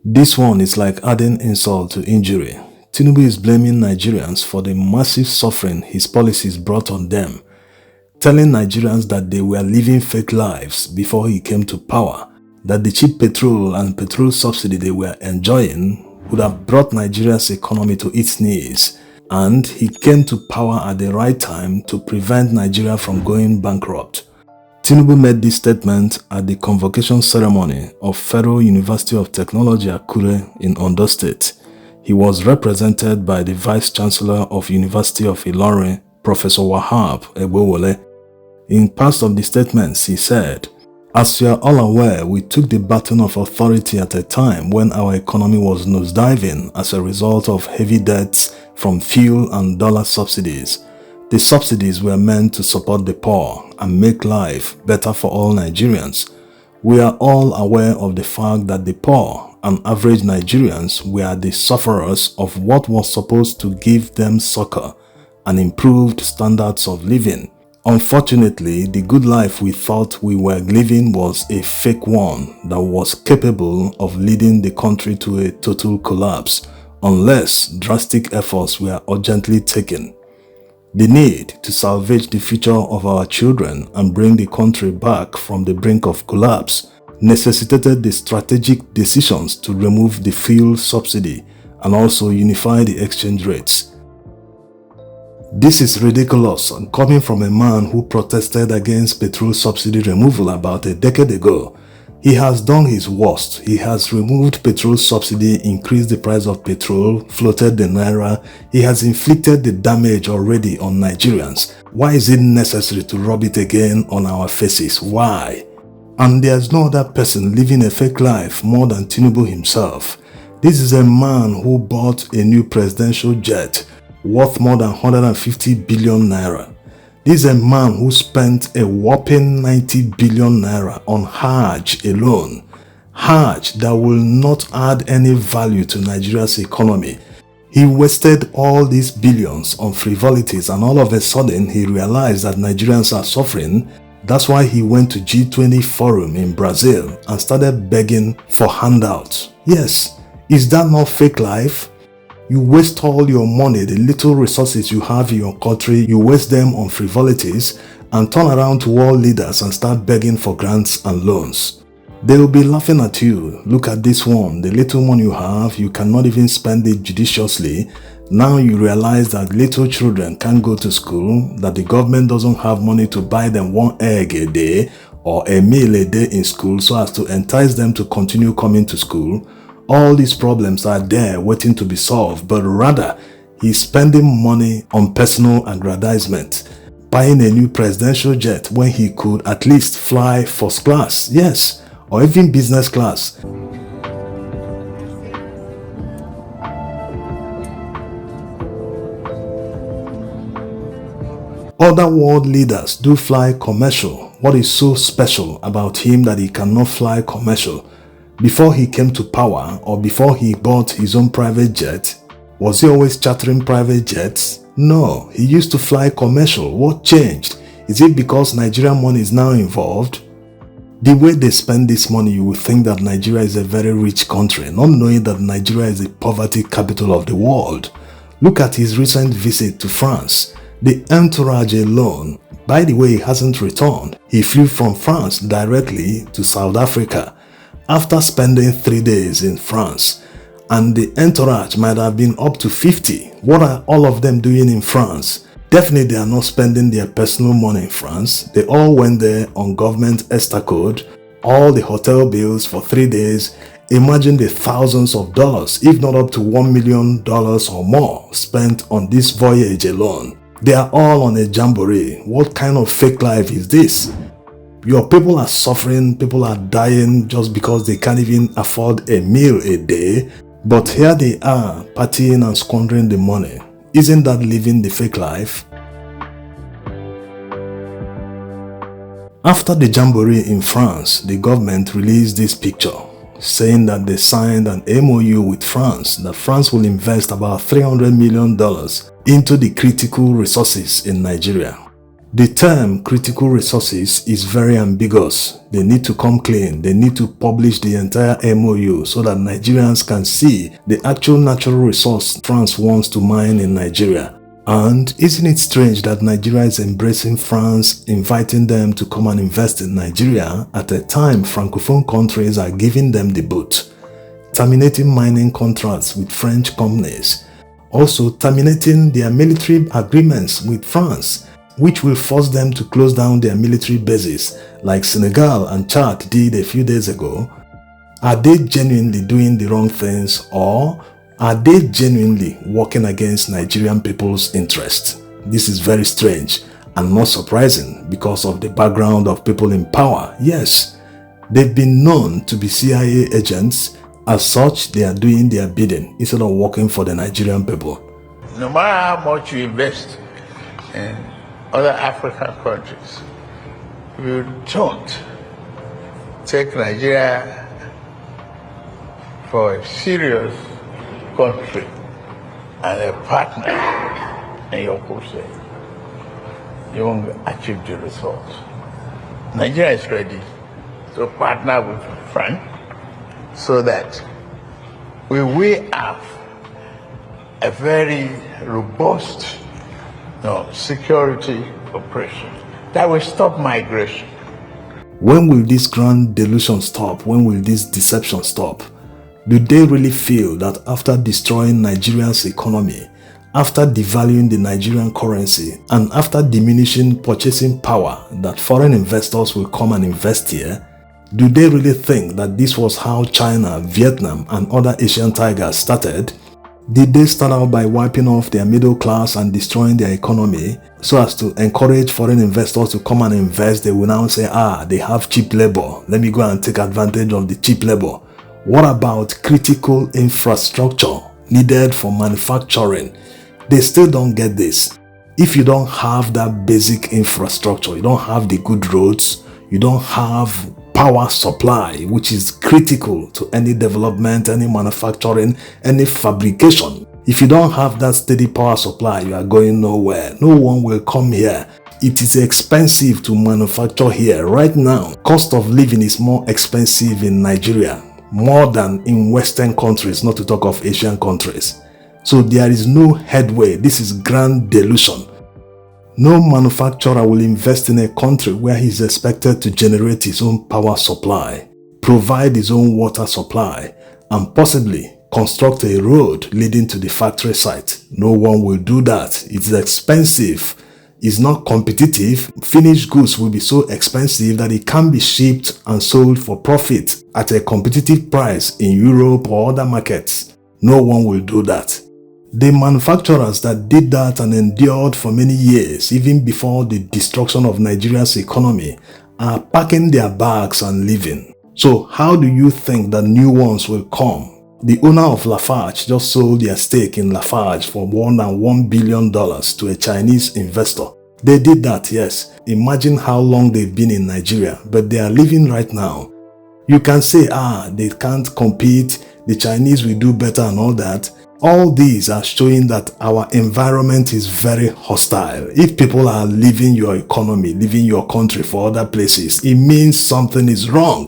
This one is like adding insult to injury. Tinubu is blaming Nigerians for the massive suffering his policies brought on them, telling Nigerians that they were living fake lives before he came to power, that the cheap petrol and petrol subsidy they were enjoying would have brought Nigeria's economy to its knees, and he came to power at the right time to prevent Nigeria from going bankrupt. Tinubu made this statement at the convocation ceremony of Federal University of Technology Akure in Ondo State. He was represented by the Vice Chancellor of University of Ilorin, Professor Wahab Egbowole. In part of the statements, he said, "As you are all aware, we took the baton of authority at a time when our economy was nosediving as a result of heavy debts from fuel and dollar subsidies. The subsidies were meant to support the poor and make life better for all Nigerians. We are all aware of the fact that the poor and average Nigerians were the sufferers of what was supposed to give them succor and improved standards of living. Unfortunately, the good life we thought we were living was a fake one that was capable of leading the country to a total collapse unless drastic efforts were urgently taken. The need to salvage the future of our children and bring the country back from the brink of collapse necessitated the strategic decisions to remove the fuel subsidy and also unify the exchange rates. This is ridiculous and coming from a man who protested against petrol subsidy removal about a decade ago. He has done his worst. He has removed petrol subsidy, increased the price of petrol, floated the naira. He has inflicted the damage already on Nigerians. Why is it necessary to rub it again on our faces? Why? And there's no other person living a fake life more than Tinubu himself. This is a man who bought a new presidential jet worth more than 150 billion naira. This is a man who spent a whopping 90 billion naira on Hajj alone. Hajj that will not add any value to Nigeria's economy. He wasted all these billions on frivolities, and all of a sudden he realized that Nigerians are suffering. That's why he went to G20 forum in Brazil and started begging for handouts. Yes, is that not fake life? You waste all your money, the little resources you have in your country, you waste them on frivolities and turn around to world leaders and start begging for grants and loans. They will be laughing at you. Look at this one, the little money you have, you cannot even spend it judiciously. Now you realize that little children can't go to school, that the government doesn't have money to buy them one egg a day or a meal a day in school so as to entice them to continue coming to school. All these problems are there waiting to be solved, but rather he's spending money on personal aggrandizement, buying a new presidential jet when he could at least fly first class, yes, or even business class. Other world leaders do fly commercial. What is so special about him that he cannot fly commercial? Before he came to power or before he bought his own private jet, was he always chartering private jets? No, he used to fly commercial. What changed? Is it because Nigerian money is now involved? The way they spend this money, you would think that Nigeria is a very rich country, not knowing that Nigeria is the poverty capital of the world. Look at his recent visit to France. The entourage alone, by the way, he hasn't returned. He flew from France directly to South Africa after spending 3 days in France, and the entourage might have been up to 50. What are all of them doing in France? Definitely they are not spending their personal money in France. They all went there on government Estacode, all the hotel bills for 3 days. Imagine the thousands of dollars, if not up to $1 million or more, spent on this voyage alone. They are all on a jamboree. What kind of fake life is this? Your people are suffering, people are dying just because they can't even afford a meal a day. But here they are, partying and squandering the money. Isn't that living the fake life? After the jamboree in France, the government released this picture, saying that they signed an MOU with France, that France will invest about $300 million into the critical resources in Nigeria. The term critical resources is very ambiguous. They need to come clean. They need to publish the entire MOU so that Nigerians can see the actual natural resource France wants to mine in Nigeria. And isn't it strange that Nigeria is embracing France, inviting them to come and invest in Nigeria at a time Francophone countries are giving them the boot, terminating mining contracts with French companies, also terminating their military agreements with France, which will force them to close down their military bases like Senegal and Chad did a few days ago. Are they genuinely doing the wrong things, or are they genuinely working against Nigerian people's interest? This is very strange and not surprising because of the background of people in power. Yes, they've been known to be CIA agents. As such, they are doing their bidding instead of working for the Nigerian people. No matter how much you invest in other African countries, if you don't take Nigeria for a serious country and a partner in your crusade, you won't achieve the results. Nigeria is ready to partner with France so that we will have a very robust security operation that will stop migration. When will this grand delusion stop? When will this deception stop? Do they really feel that after destroying Nigeria's economy, after devaluing the Nigerian currency, and after diminishing purchasing power, that foreign investors will come and invest here? Do they really think that this was how China, Vietnam, and other Asian tigers started? Did they start out by wiping off their middle class and destroying their economy so as to encourage foreign investors to come and invest? They will now say, they have cheap labor. Let me go and take advantage of the cheap labor. What about critical infrastructure needed for manufacturing? They still don't get this. If you don't have that basic infrastructure, you don't have the good roads, you don't have power supply, which is critical to any development, any manufacturing, any fabrication. If you don't have that steady power supply, you are going nowhere. No one will come here. It is expensive to manufacture here. Right now, cost of living is more expensive in Nigeria, more than in Western countries, not to talk of Asian countries. So there is no headway. This is grand delusion. No manufacturer will invest in a country where he is expected to generate his own power supply, provide his own water supply, and possibly construct a road leading to the factory site. No one will do that. It's expensive. It's not competitive. Finished goods will be so expensive that it can be shipped and sold for profit at a competitive price in Europe or other markets. No one will do that. The manufacturers that did that and endured for many years, even before the destruction of Nigeria's economy, are packing their bags and leaving. So how do you think that new ones will come? The owner of Lafarge just sold their stake in Lafarge for more than $1 billion to a Chinese investor. They did that, yes. Imagine how long they've been in Nigeria, but they are leaving right now. You can say, they can't compete, the Chinese will do better and all that. All these are showing that our environment is very hostile. If people are leaving your economy, leaving your country for other places, it means something is wrong.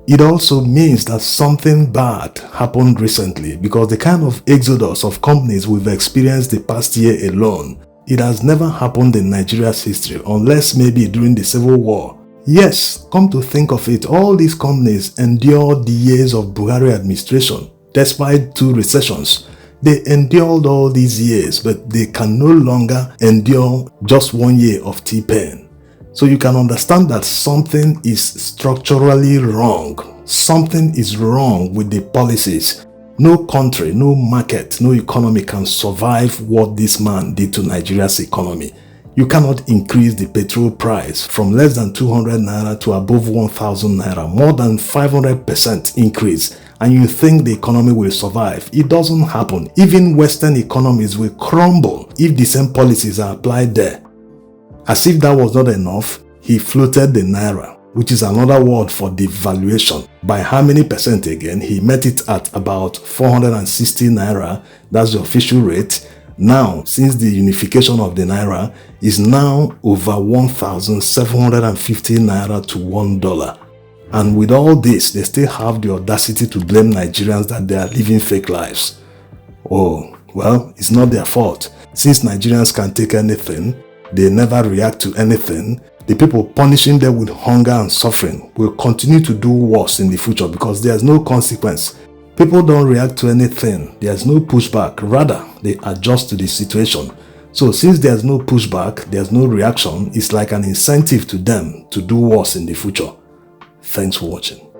It also means that something bad happened recently, because the kind of exodus of companies we've experienced the past year alone, it has never happened in Nigeria's history, unless maybe during the Civil War. Yes, come to think of it, all these companies endured the years of Buhari administration. Despite 2 recessions, they endured all these years, but they can no longer endure just 1 year of T-Pain. So you can understand that something is structurally wrong. Something is wrong with the policies. No country, no market, no economy can survive what this man did to Nigeria's economy. You cannot increase the petrol price from less than 200 naira to above 1,000 naira, more than 500% increase, and you think the economy will survive. It doesn't happen. Even Western economies will crumble if the same policies are applied there. As if that was not enough, he floated the naira, which is another word for devaluation. By how many percent again? He met it at about 460 naira. That's the official rate. Now, since the unification of the naira, is now over 1,750 naira to $1. And with all this, they still have the audacity to blame Nigerians that they are living fake lives. Oh, well, it's not their fault. Since Nigerians can take anything, they never react to anything, the people punishing them with hunger and suffering will continue to do worse in the future because there's no consequence. People don't react to anything. There's no pushback. Rather, they adjust to the situation. So since there's no pushback, there's no reaction, it's like an incentive to them to do worse in the future. Thanks for watching.